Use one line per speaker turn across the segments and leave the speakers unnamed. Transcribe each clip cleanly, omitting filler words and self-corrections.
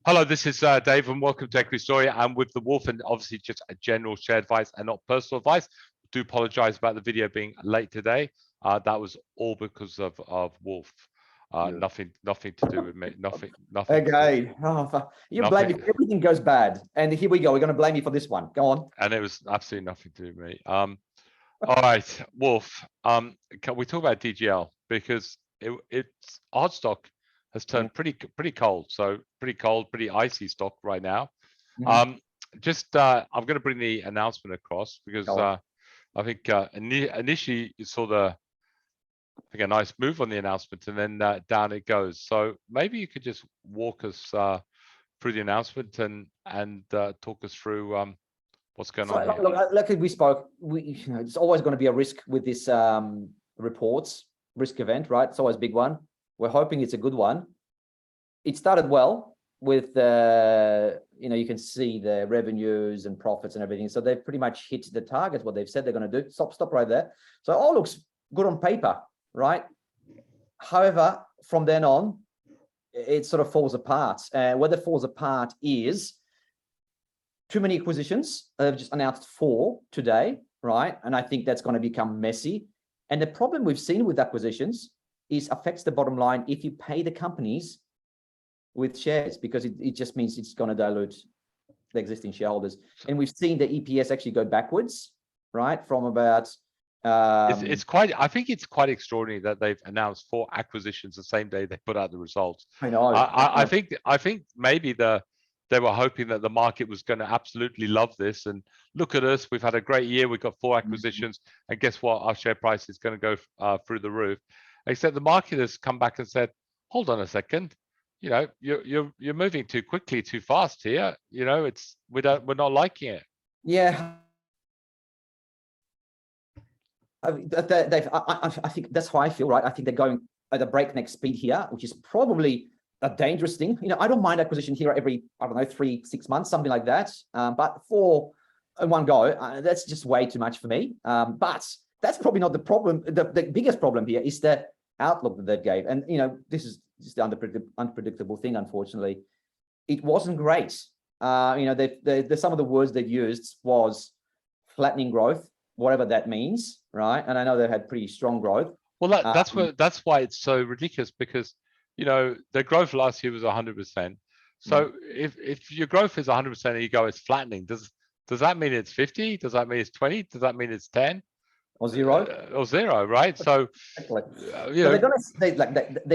Hello, this is Dave, and welcome to Equities Story. I'm with the Wolf, and obviously just a general share advice and not personal advice. I do apologize about the video being late today. That was all because of Wolf.
Yeah.
Nothing to do with me. Nothing.
Okay. You blame me. Everything goes bad, and here we go. We're going to blame you for this one. Go on.
And it was absolutely nothing to do with me. All right, Wolf. Can we talk about DGL, because it's odd stock has turned pretty cold. So pretty icy stock right now. I'm going to bring the announcement across because I think initially you saw a nice move on the announcement, and then down it goes. So maybe you could just walk us through the announcement and talk us through what's going on here.
Look, like we spoke, it's always going to be a risk with this reports risk event, right? It's always a big one. We're hoping it's a good one. It started well with you can see the revenues and profits and everything. So they've pretty much hit the target, what they've said they're going to do. Stop right there. So it all looks good on paper, right? However, from then on, it sort of falls apart. And where it falls apart is too many acquisitions. They've just announced 4 today, right? And I think that's going to become messy. And the problem we've seen with acquisitions is affects the bottom line if you pay the companies with shares, because it just means it's going to dilute the existing shareholders. And we've seen the EPS actually go backwards, right? From about
I think it's quite extraordinary that they've announced 4 acquisitions the same day they put out the results.
I know.
I think maybe they were hoping that the market was going to absolutely love this, and look at us, we've had a great year, we've got 4 acquisitions, and guess what, our share price is going to go through the roof. Except the market has come back and said, hold on a second, you're moving too quickly, too fast here. We're not liking it.
Yeah. Dave, I think that's how I feel, right? I think they're going at a breakneck speed here, which is probably a dangerous thing. I don't mind acquisition here every, 3-6 months, something like that. But 4 in one go, that's just way too much for me. But that's probably not the problem. The biggest problem here is the outlook that they gave. And, this is just the unpredictable thing, unfortunately. It wasn't great. Some of the words they've used was flattening growth, whatever that means, right? And I know they've had pretty strong growth.
Well, that's why it's so ridiculous, because their growth last year was 100%. So if your growth is 100% and you go it's flattening, does that mean it's 50? Does that mean it's 20? Does that mean it's 10?
Or 0?
Or 0, right? So
they've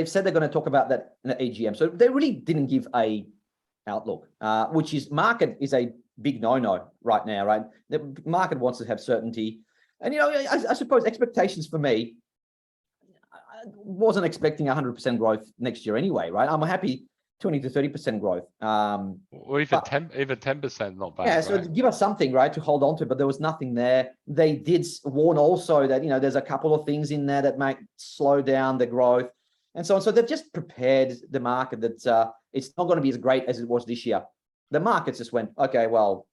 said they're going to talk about that in the AGM. So they really didn't give a outlook, which is market is a big no-no right now, right? The market wants to have certainty. And, I suppose expectations for me, I wasn't expecting 100% growth next year anyway, right? I'm happy 20 to 30% growth.
Or even 10%, not bad.
Yeah, so
right?
Give us something, right, to hold on to, but there was nothing there. They did warn also that, there's a couple of things in there that might slow down the growth and so on. So they've just prepared the market that it's not going to be as great as it was this year. The markets just went, okay, well,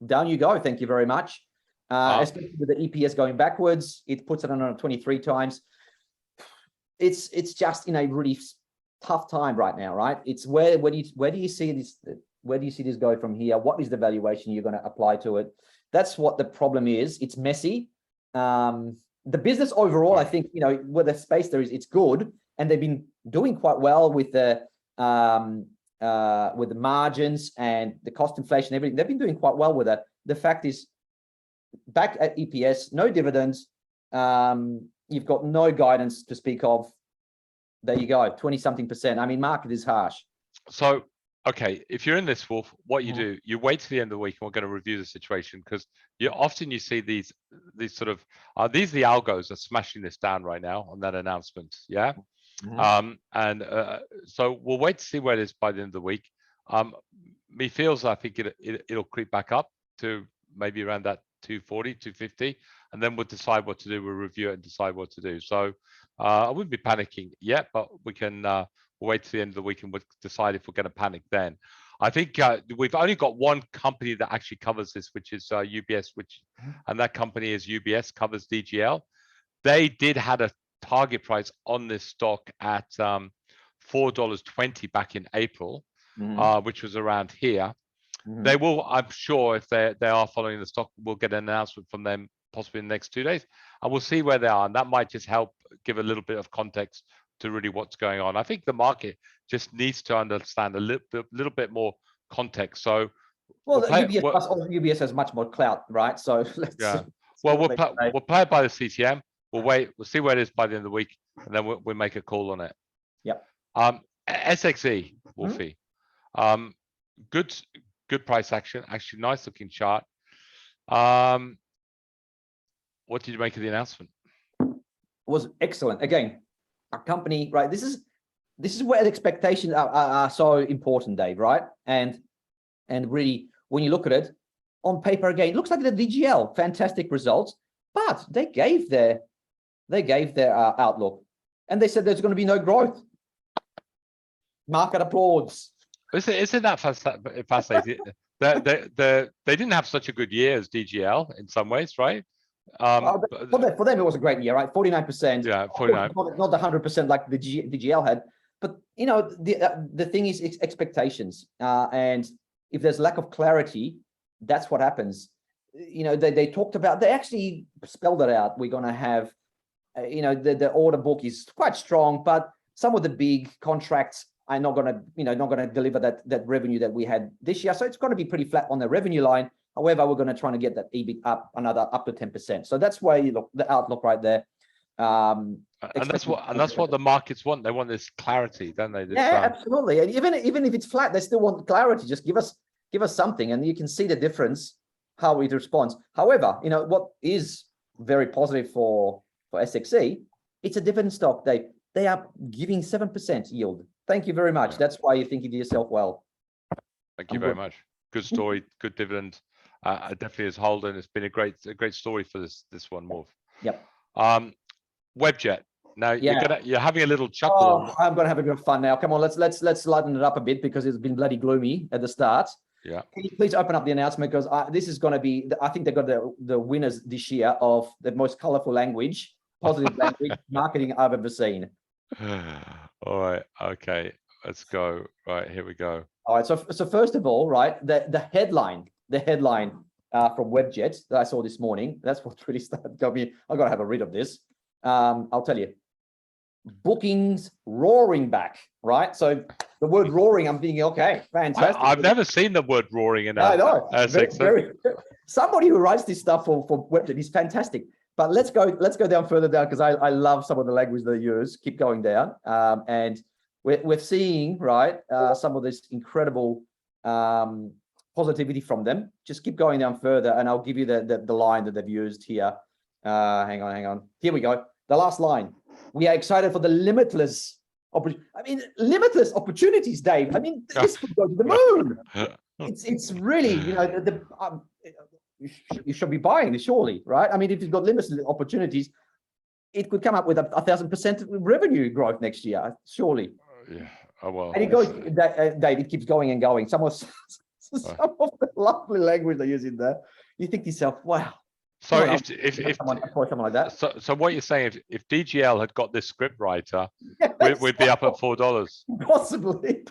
down you go. Thank you very much. Especially with the EPS going backwards, it puts it on 23 times. It's just in a really tough time right now, right? It's where do you see this? Where do you see this go from here? What is the valuation you're going to apply to it? That's what the problem is. It's messy. The business overall, I think, where the space there is, it's good, and they've been doing quite well with the margins and the cost inflation, everything. They've been doing quite well with that. The fact is, back at EPS, no dividends. You've got no guidance to speak of. There you go, 20-something%. I mean, market is harsh.
So, okay, if you're in this, Wolf, what you do, you wait to the end of the week, and we're going to review the situation, because often you see these sort of these are the algos are smashing this down right now on that announcement. Yeah. So we'll wait to see where it is by the end of the week. Me feels I think it'll creep back up to maybe around that 240, 250, and then we'll decide what to do. We'll review it and decide what to do. So I wouldn't be panicking yet, but we can we'll wait to the end of the week and we'll decide if we're going to panic then. I think we've only got one company that actually covers this, which is UBS, and that company is UBS, covers DGL. They did have a target price on this stock at $4.20 back in April. which was around here.
Mhm.
They will, I'm sure, if they are following the stock, we'll get an announcement from them possibly in the next 2 days, and we'll see where they are, and that might just help give a little bit of context to really what's going on. I think the market just needs to understand a little bit more context. So
well, UBS has much more clout, right? So let's
well, we'll play it by the CTM. We'll wait. We'll see where it is by the end of the week, and then we'll make a call on it.
Yep.
SXE, Wolfie. Good price action. Actually, nice looking chart. What did you make of the announcement?
Was excellent. Again, a company, right? This is where the expectations are so important, Dave, right? And really, when you look at it on paper, again, it looks like the DGL, fantastic results, but they gave their outlook, and they said there's going to be no growth. Market applauds.
Isn't that fascinating? They didn't have such a good year as DGL in some ways, right?
For them, it was a great year, right? 49%.
Yeah, 49.
Not the 100% like the DGL had, but you know, the thing is expectations, and if there's lack of clarity, that's what happens. You know, they talked about, they actually spelled it out. We're going to have, you know, the order book is quite strong, but some of the big contracts are not going to deliver that revenue that we had this year. So it's going to be pretty flat on the revenue line. However, we're going to try to get that EBIT up to 10%. So that's why you look the outlook right there. And
that's what the markets want. They want this clarity, don't they?
Absolutely. And even if it's flat, they still want clarity. Just give us something, and you can see the difference how it responds. However, you know what is very positive for SXE? It's a dividend stock. They are giving 7% yield. Thank you very much. That's why you're thinking to yourself, well.
Thank you very much. Good story. Good dividend. Definitely is holding. It's been a great story for this one, Wolf.
Yep.
Webjet. Now you're having a little chuckle.
Oh, I'm gonna have a bit of fun now. Come on, let's lighten it up a bit because it's been bloody gloomy at the start.
Yeah.
Can you please open up the announcement, because this is going to be, I think they got the winners this year of the most colorful language, positive language marketing I've ever seen.
All right. Okay. Let's go. Right, here we go.
All right. So first of all, right, the headline from Webjet that I saw this morning, that's what really got me. I got to have a read of this. I'll tell you. Bookings roaring back, right? So the word roaring, I'm thinking, okay, fantastic.
I've never seen the word roaring in
I know. Somebody who writes this stuff for Webjet is fantastic. But let's go down further down, because I love some of the language they use. Keep going down, and we're seeing, right, some of this incredible positivity from them. Just keep going down further, and I'll give you the line that they've used here. Hang on. Here we go. The last line. We are excited for the limitless opportunities, Dave. I mean, this could go to the moon. It's really, you know, you should be buying this, surely, right? I mean, if you've got limitless opportunities, it could come up with 1,000% revenue growth next year, surely.
Yeah. Oh well.
And it goes, Dave. It keeps going and going. Some of the lovely language they use in there. You think to yourself, wow.
So if
someone like that.
So what you're saying, if DGL had got this script writer, we'd be up at $4.
Possibly.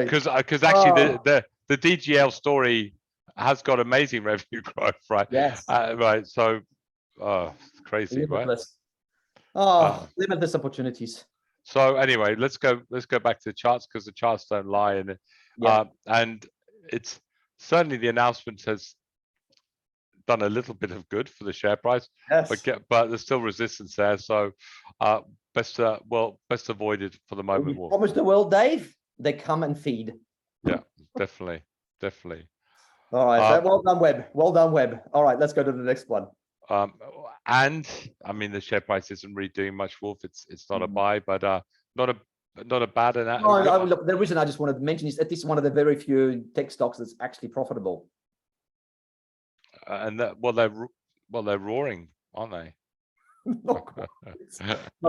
Because actually the DGL story has got amazing revenue growth, right?
Yes.
Right. So, it's crazy,
limitless.
right?
Limitless opportunities.
So anyway, let's go back to the charts, because the charts don't lie, and it's certainly the announcement has done a little bit of good for the share price,
yes.
but there's still resistance there. So best avoided for the moment.
We promised the world, Dave. They come and feed.
Yeah, definitely.
All right, so well done, Web. All right, let's go to the next one.
And I mean, the share price isn't really doing much, Wolf. It's not a buy, but not a bad.
No, look, the reason I just wanted to mention is that this is one of the very few tech stocks that's actually profitable.
And they're roaring, aren't they?
Not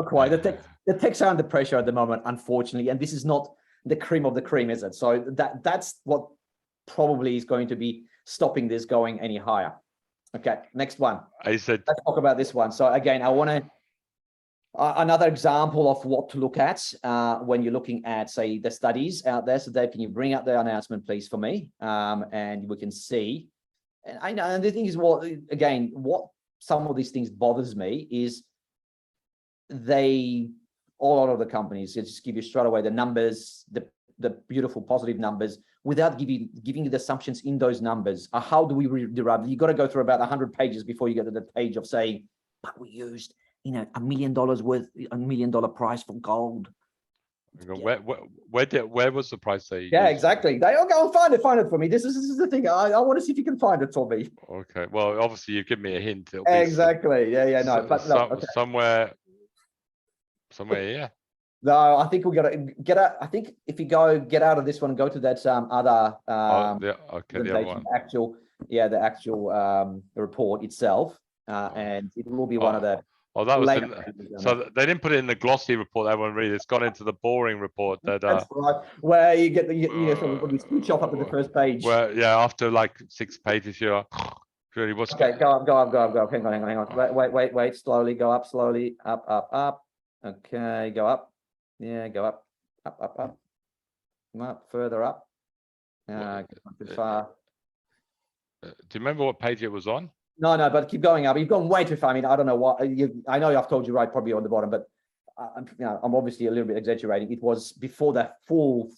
quite. The techs are under pressure at the moment, unfortunately, and this is not the cream of the cream, is it? So that's what probably is going to be stopping this going any higher. Okay, next one.
Let's
talk about this one. So again, I want to Another example of what to look at when you're looking at, say, the studies out there. So Dave, can you bring up the announcement, please, for me? And we can see. And I know, and the thing is, what some of these things bothers me is a lot of the companies just give you straight away the numbers, the beautiful positive numbers, without giving you the assumptions in those numbers. How do we derive? You got to go through about 100 pages before you get to the page of saying, but we used, $1 million worth, $1 million price for gold.
Where was the price they
Yeah,
used?
exactly. Go and find it for me. This is the thing. I want to see if you can find it for me.
Okay. Well, obviously you give me a hint. It'll
Exactly. Yeah. No, but no, okay.
somewhere here.
No, I think we got to get out. I think if you get out of this one, go to that other
The other one.
the actual report itself, and it will be one of the.
Oh, that was so they didn't put it in the glossy report that everyone read. It's gone into the boring report that
that's right, where you get the when you screenshot up to the first page.
Well, yeah, after like 6 pages, you're really what's
okay. Go up. Hang on. Wait. Slowly go up. Slowly up. Okay, go up. Yeah, go up. Up. Further up. Too far.
Do you remember what page it was on?
No, but keep going up. You've gone way too far. I mean, I don't know what. I know I've told you right, probably on the bottom, but I'm obviously a little bit exaggerating. It was before that full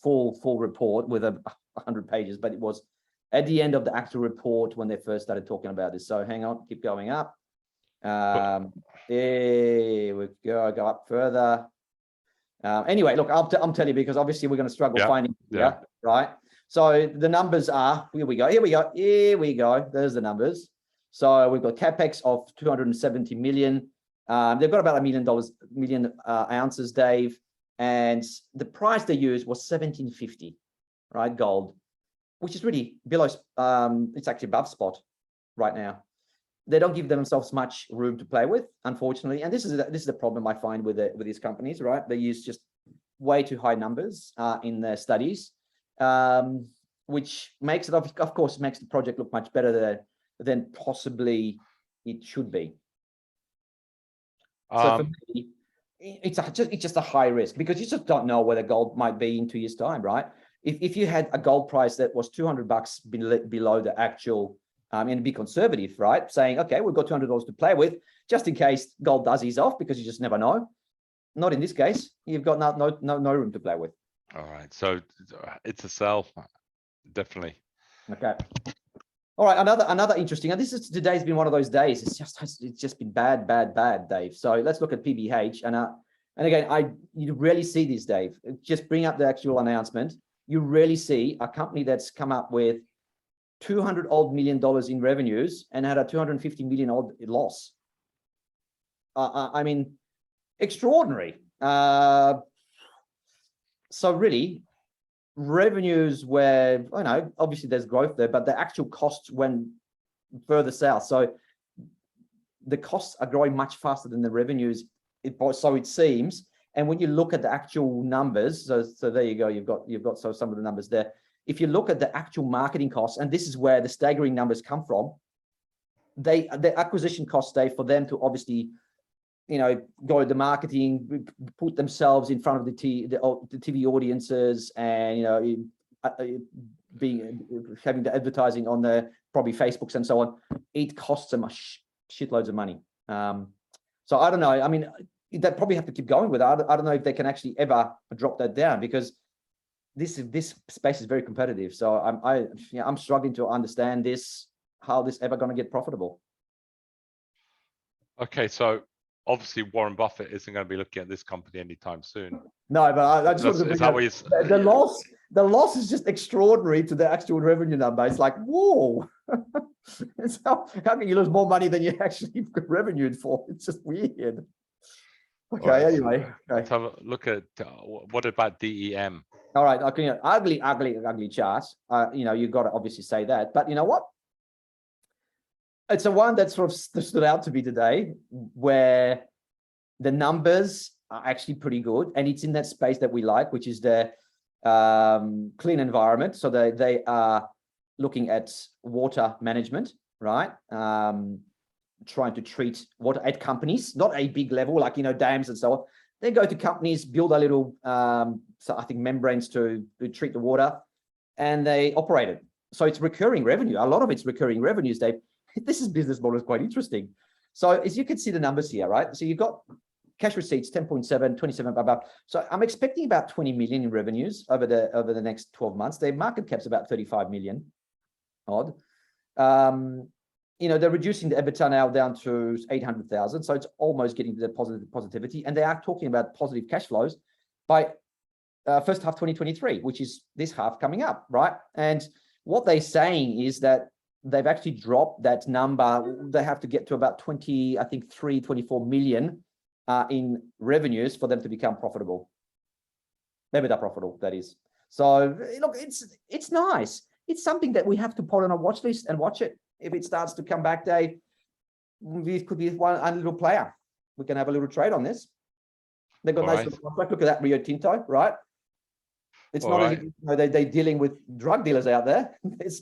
report with 100 pages, but it was at the end of the actual report when they first started talking about this. So hang on, keep going up. There we go. Go up further. Anyway, look, I'm telling you, because obviously we're going to struggle finding here, right? So the numbers are, here we go. There's the numbers. So we've got capex of 270 million. They've got about $1 million ounces, Dave, and the price they used was 1750, right? Gold, which is really below. It's actually above spot right now. They don't give themselves much room to play with, unfortunately, and this is the problem I find with these companies, right? They use just way too high numbers in their studies, which makes it, of course, makes the project look much better than possibly it should be. So for me, it's just a high risk, because you just don't know where the gold might be in 2 years' time, right? If you had a gold price that was $200 below the actual, and be conservative, right? Saying, okay, we've got $200 to play with, just in case gold does ease off, because you just never know. Not in this case. You've got no room to play with.
All right, so it's a sell, definitely.
Okay. All right, another interesting, and today's been one of those days. It's just been bad, Dave. So let's look at PBH, and again, you rarely see this, Dave. Just bring up the actual announcement. You rarely see a company that's come up with $200 million in revenues and had a 250 million loss. I mean, extraordinary. So really, revenues were, obviously there's growth there, but the actual costs went further south. So the costs are growing much faster than the revenues, so it seems. And when you look at the actual numbers, so there you go, you've got some of the numbers there. If you look at the actual marketing costs, and this is where the staggering numbers come from, the acquisition costs, for them to obviously, go to the marketing, put themselves in front of the TV audiences, and having the advertising on the probably Facebooks and so on, it costs them shitloads of money. So I don't know. I mean, they probably have to keep going with it. I don't know if they can actually ever drop that down, because this space is very competitive. So I'm struggling to understand how this ever going to get profitable.
Okay, so obviously Warren Buffett isn't going to be looking at this company anytime soon.
No, but I just wanted to bring up the loss is just extraordinary to the actual revenue number. It's like, whoa. How can you lose more money than you actually revenued for? It's just weird. Okay, right, anyway.
So let's have a look at what about DEM?
All right, okay, ugly charts. You've got to obviously say that, but you know what? It's a one that sort of stood out to me today, where the numbers are actually pretty good, and it's in that space that we like, which is the clean environment. So they are looking at water management, right? trying to treat water at companies, not a big level like, dams and so on. They go to companies, build a little, so I think membranes to treat the water, and they operate it. So it's recurring revenue. A lot of it's recurring revenues, Dave. This business model is quite interesting. So as you can see the numbers here, right? So you've got cash receipts, 10.7, 27, blah, blah. So I'm expecting about 20 million in revenues over the next 12 months. Their market cap's about 35 million odd. They're reducing the EBITDA now down to 800,000. So it's almost getting to the positivity. And they are talking about positive cash flows by first half 2023, which is this half coming up, right? And what they're saying is that they've actually dropped that number. They have to get to about 24 million in revenues for them to become profitable. EBITDA profitable, that is. So look, it's nice. It's something that we have to put on a watch list and watch it. If it starts to come back, Dave, this could be a little player. We can have a little trade on this. They've got nice contract. Look at that Rio Tinto, right? It's not as if they're dealing with drug dealers out there. It's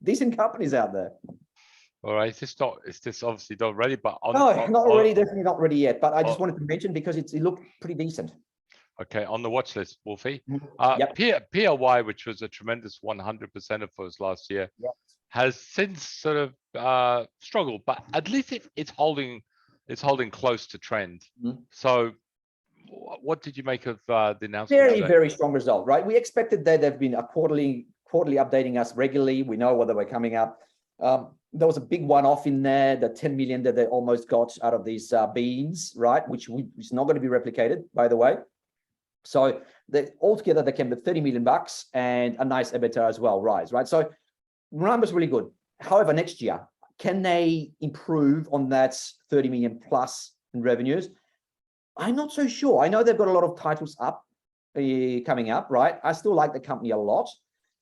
decent companies out there.
All right, it's just obviously not ready, but
definitely not ready yet. But I just wanted to mention because it looked pretty decent.
Okay, on the watch list, Wolfie.
Yep.
PLY, which was a tremendous 100% for us last year,
yep,
has since sort of struggled, but at least it's holding close to trend. So what did you make of the announcement?
Very, very strong result, right? We expected that they've been quarterly updating us regularly. We know whether we're coming up. There was a big one-off in there, the 10 million that they almost got out of these beans, right? Which is not going to be replicated, by the way. So altogether, they came with 30 million bucks and a nice EBITDA as well, rise, right? So numbers really good. However, next year, can they improve on that 30 million plus in revenues? I'm not so sure. I know they've got a lot of titles coming up, right? I still like the company a lot,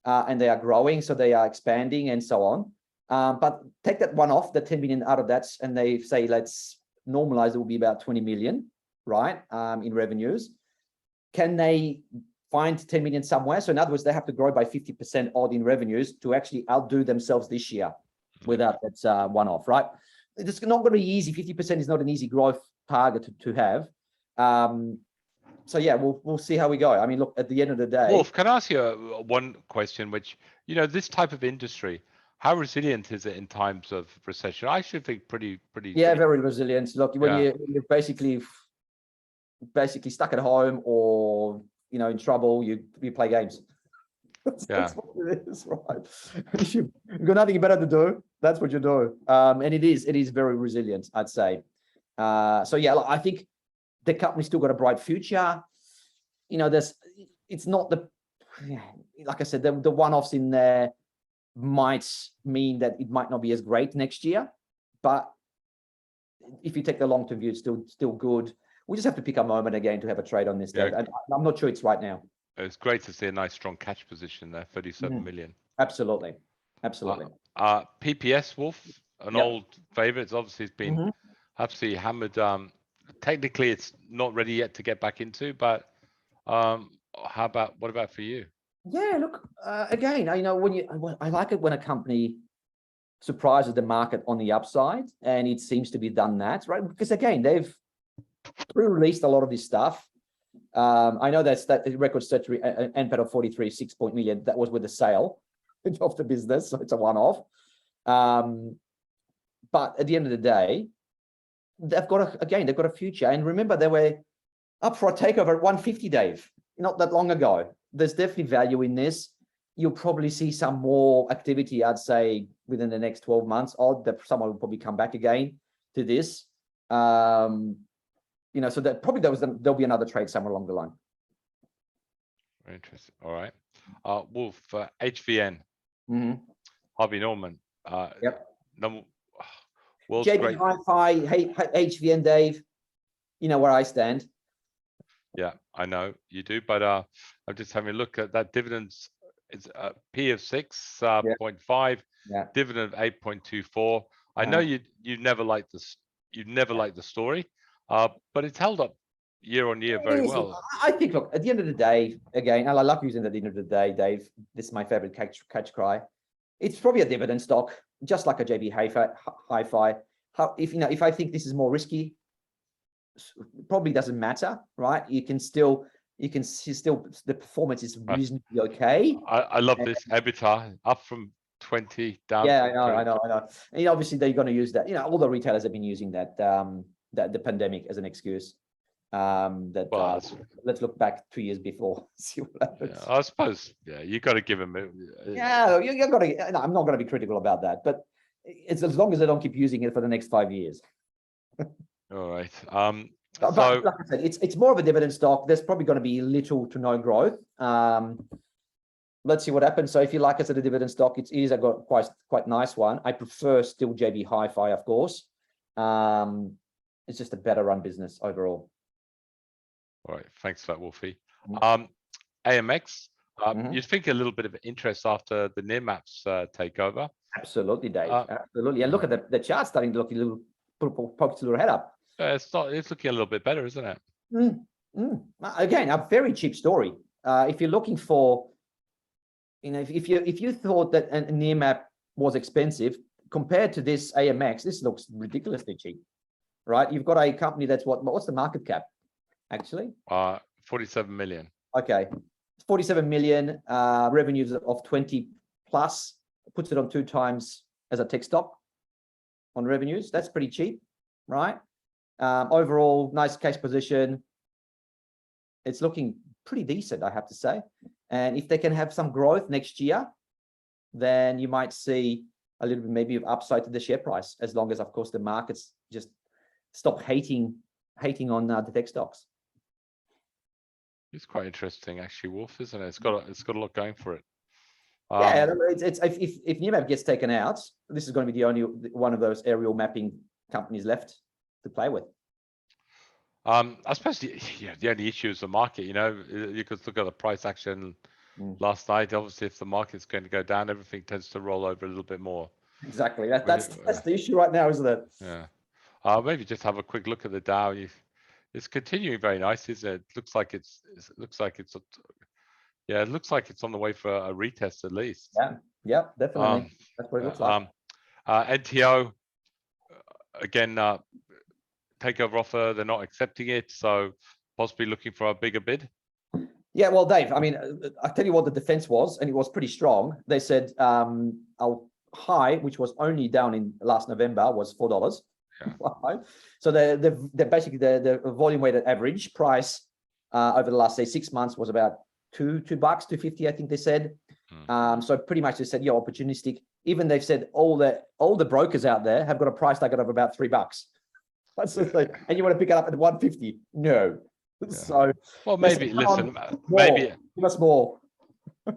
and they are growing, so they are expanding and so on. But take that one off, the 10 million out of that, and they say, let's normalize, it will be about 20 million, right, in revenues. Can they find 10 million somewhere? So in other words, they have to grow by 50% odd in revenues to actually outdo themselves this year without that one-off, right? It's not going to be easy. 50% is not an easy growth target to have. So yeah, we'll see how we go. I mean, look, at the end of the day,
Wolf, can I ask you one question? Which, this type of industry, how resilient is it in times of recession? I should think pretty.
Yeah, very resilient. Look, when you're basically stuck at home or in trouble, you play games. That's what it is, right? You've got nothing better to do. That's what you do. And it is very resilient, I'd say. So yeah, look, I think the company's still got a bright future. It's not like I said, the one-offs in there might mean that it might not be as great next year, but if you take the long-term view, it's still good. We just have to pick a moment again to have a trade on this. Yeah. And I'm not sure it's right now.
It's great to see a nice strong cash position there, 37 million.
Absolutely.
PPS, Wolf, an old favorite. It's obviously been absolutely hammered. Technically, it's not ready yet to get back into, but what about for you?
Yeah, look, again, I like it when a company surprises the market on the upside, and it seems to be done that, right? Because again, they've pre-released a lot of this stuff. I know that record statutory NPAT of 43.6 million, that was with the sale of the business, so it's a one-off. But at the end of the day, they've got a future. And remember, they were up for a takeover at 150, Dave, not that long ago. There's definitely value in this. You'll probably see some more activity, I'd say, within the next 12 months. That someone will probably come back again to this. So that probably there'll be another trade somewhere along the line.
Very interesting. All right. Wolf, HVN. Harvey Norman. World's
JB
great.
Hi-Fi, HVN, Dave. You know where I stand.
Yeah, I know you do, but I'm just having a look at that dividends. It's a P of 6.5, dividend of 8.24. I know you never liked this. You never liked the story, but it's held up year on year very well.
I think, look, at the end of the day, again, and I love using that at the end of the day, Dave. This is my favorite catch cry. It's probably a dividend stock, just like a JB Hi-Fi. if I think this is more risky, probably doesn't matter, right? You can still the performance is reasonably okay.
I love this EBITDA up from 20 down.
Yeah,
from
I know. And obviously they're going to use that. All the retailers have been using that the pandemic as an excuse. Let's look back 2 years before, see what happens.
Yeah, I suppose. Yeah, you got to give them.
Yeah, you got to. No, I'm not going to be critical about that, but it's as long as they don't keep using it for the next 5 years.
All right.
But
So,
like I said, it's more of a dividend stock. There's probably going to be little to no growth. Let's see what happens. So if you like us at a dividend stock, it is a quite nice one. I prefer still JB Hi-Fi, of course. It's just a better run business overall.
all right. Thanks for that, Wolfie.
Mm-hmm.
AMX. You'd think a little bit of interest after the near maps takeover.
Absolutely, Dave. Absolutely. And look at the chart starting to look a little, poke its little head up.
It's looking a little bit better, isn't it?
Again, a very cheap story. If you're looking for, if you thought that a near map was expensive compared to this AMX, this looks ridiculously cheap, right? You've got a company that's what's the market cap actually?
47 million.
Okay, 47 million, revenues of 20 plus, puts it on 2 times as a tech stock on revenues. That's pretty cheap, right? Overall, nice cash position. It's looking pretty decent, I have to say. And if they can have some growth next year, then you might see a little bit maybe of upside to the share price, as long as, of course, the markets just stop hating on the tech stocks.
It's quite interesting, actually, Wolf, isn't it? It's got a lot going for it.
Yeah, it's if Nearmap gets taken out, this is going to be the only one of those aerial mapping companies left to play with.
I suppose the only issue is the market. You could look at the price action last night. Obviously, if the market's going to go down, everything tends to roll over a little bit more.
Exactly. That's the issue right now, isn't it?
Yeah. Maybe just have a quick look at the Dow. It's continuing very nice, isn't it? It looks like it's on the way for a retest at least.
Yeah, definitely. That's what it looks like.
NTO again, takeover offer. They're not accepting it, so possibly looking for a bigger bid.
Yeah, well, Dave, I mean, I'll tell you what the defense was, and it was pretty strong. They said our high, which was only down in last November, was $4. Yeah. So they're basically the volume weighted average price over the last, say, 6 months was about $2.50, I think they said. So pretty much they said, yeah, opportunistic. Even they've said all the brokers out there have got a price target of about $3. And you want to pick it up at 150? No. Yeah. So
well, maybe listen,
maybe give us more.
Do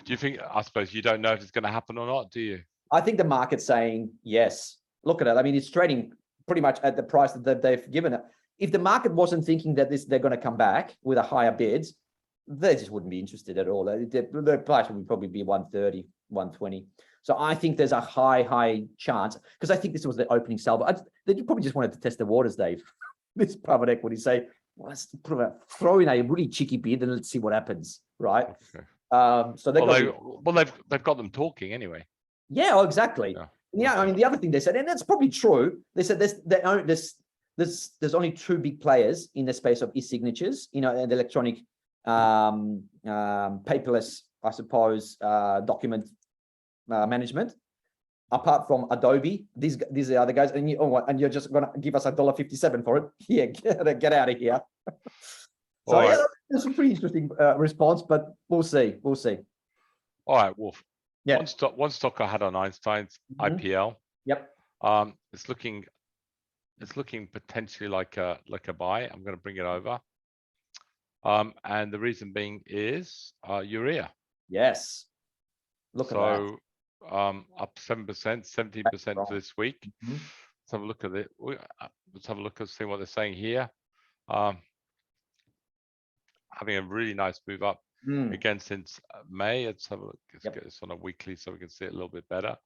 you think? I suppose you don't know if it's going to happen or not, do you?
I think the market's saying yes. Look at it. I mean, it's trading pretty much at the price that they've given it. If the market wasn't thinking that they're going to come back with a higher bids, they just wouldn't be interested at all. The price would probably be 130, 120. So I think there's a high chance, because I think this was the opening sell, but they probably just wanted to test the waters, Dave. This private equity say, well, let's throw in a really cheeky bid and let's see what happens, right? Okay. So
they've got them talking anyway.
Yeah, exactly. Yeah, I mean, the other thing they said, and that's probably true. They said there's only 2 big players in the space of e-signatures, and electronic paperless, I suppose, document management. Apart from Adobe, these are the other guys, and you're just gonna give us $1.57 for it? Yeah, get out of here. So yeah, that's a pretty interesting response, but we'll see.
All right, Wolf.
Yeah.
One stock I had on Einstein's IPL.
Yep.
It's looking potentially like a buy. I'm going to bring it over. And the reason being is urea.
Yes. Look at that.
Up 7%, 17% for this week. Let's have a look at it. Let's have a look and see what they're saying here. Having a really nice move up again since May. Let's have a look. Let's get this on a weekly so we can see it a little bit better.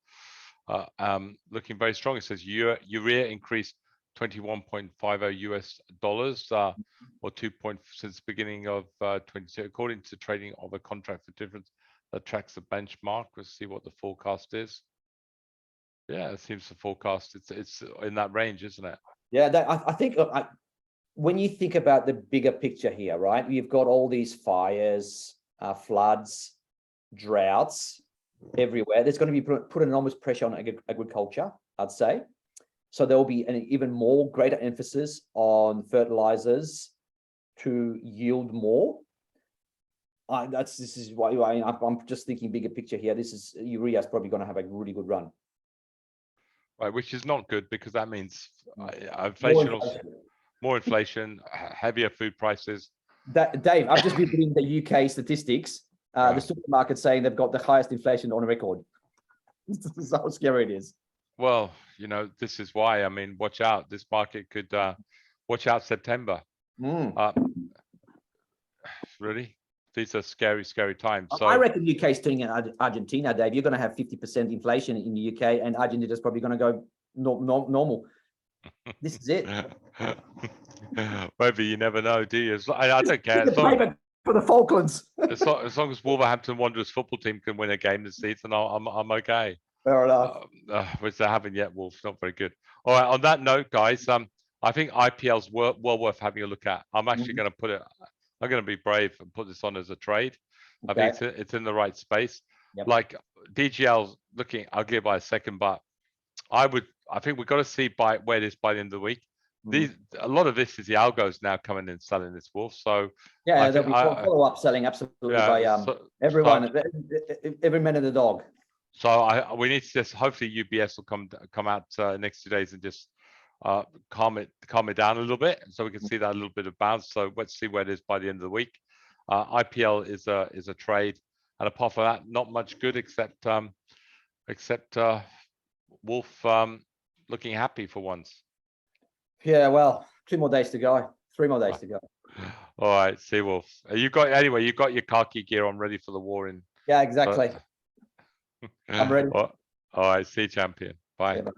Looking very strong. It says urea increased $21.50 US, or 2 points since the beginning of 22, according to trading of a contract for difference that tracks the benchmark. Let's see what the forecast is. Yeah, it seems to forecast it's in that range, isn't it?
Yeah, I think when you think about the bigger picture here, right? You've got all these fires, floods, droughts everywhere. There's going to be put enormous pressure on agriculture, I'd say. So there will be an even more greater emphasis on fertilizers to yield more. This is why I'm just thinking bigger picture here. Urea is probably going to have a really good run.
Right, which is not good because that means inflation, more inflation, heavier food prices.
Dave, I've just been reading the UK statistics. The supermarket saying they've got the highest inflation on record. This is how scary it is.
Well, you know, this is why. I mean, watch out. This market could watch out September. Really, these are scary, scary times. So
I reckon UK is turning in Argentina, Dave. You're going to have 50% inflation in the UK, and Argentina is probably going to go normal. This is it.
Maybe you never know, do you? I don't care.
For the Falklands.
as long as Wolverhampton Wanderers football team can win a game this season, I'm okay.
Fair enough.
Which they haven't yet, Wolf. Not very good. All right. On that note, guys, I think IPL's well worth having a look at. I'm actually going to put it. I'm going to be brave and put this on as a trade. Okay. I think it's in the right space. Yep. Like DGL's looking ugly by a second, but I think we've got to see where it is by the end of the week. A lot of this is the algos now coming in selling this, Wolf. So
yeah, there'll be follow-up selling absolutely by everyone, every man and the dog.
So we need to just hopefully UBS will come out next 2 days and just calm it down a little bit, so we can see that a little bit of bounce. So let's see where it is by the end of the week. IPL is a trade, and apart from that, not much good except Wolf looking happy for once. Yeah,
well, 2 more days to go. 3 more days to go.
All right, see Wolf. You've got your khaki gear on, ready for the war in.
Yeah, exactly. I'm ready.
All right, see champion. Bye. Yeah.